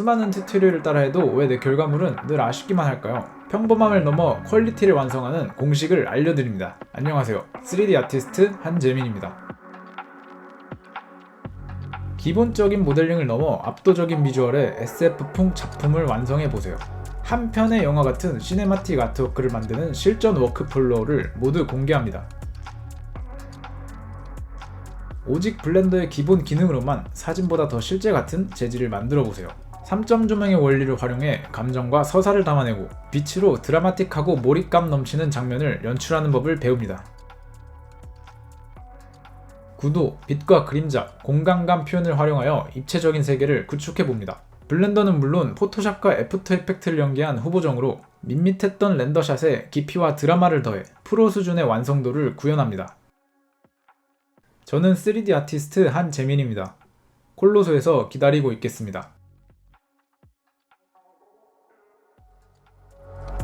수많은 튜토리얼을 따라해도 왜 내 결과물은 늘 아쉽기만 할까요? 평범함을 넘어 퀄리티를 완성하는 공식을 알려드립니다. 안녕하세요. 3D 아티스트 한재민입니다. 기본적인 모델링을 넘어 압도적인 비주얼의 SF풍 작품을 완성해보세요. 한 편의 영화 같은 시네마틱 아트워크를 만드는 실전 워크플로우를 모두 공개합니다. 오직 블렌더의 기본 기능으로만 사진보다 더 실제 같은 재질을 만들어보세요. 3점 조명의 원리를 활용해 감정과 서사를 담아내고 빛으로 드라마틱하고 몰입감 넘치는 장면을 연출하는 법을 배웁니다. 구도, 빛과 그림자, 공간감 표현을 활용하여 입체적인 세계를 구축해봅니다. 블렌더는 물론 포토샵과 애프터 이펙트를 연계한 후보정으로 밋밋했던 렌더샷에 깊이와 드라마를 더해 프로 수준의 완성도를 구현합니다. 저는 3D 아티스트 한재민입니다. 콜로소에서 기다리고 있겠습니다.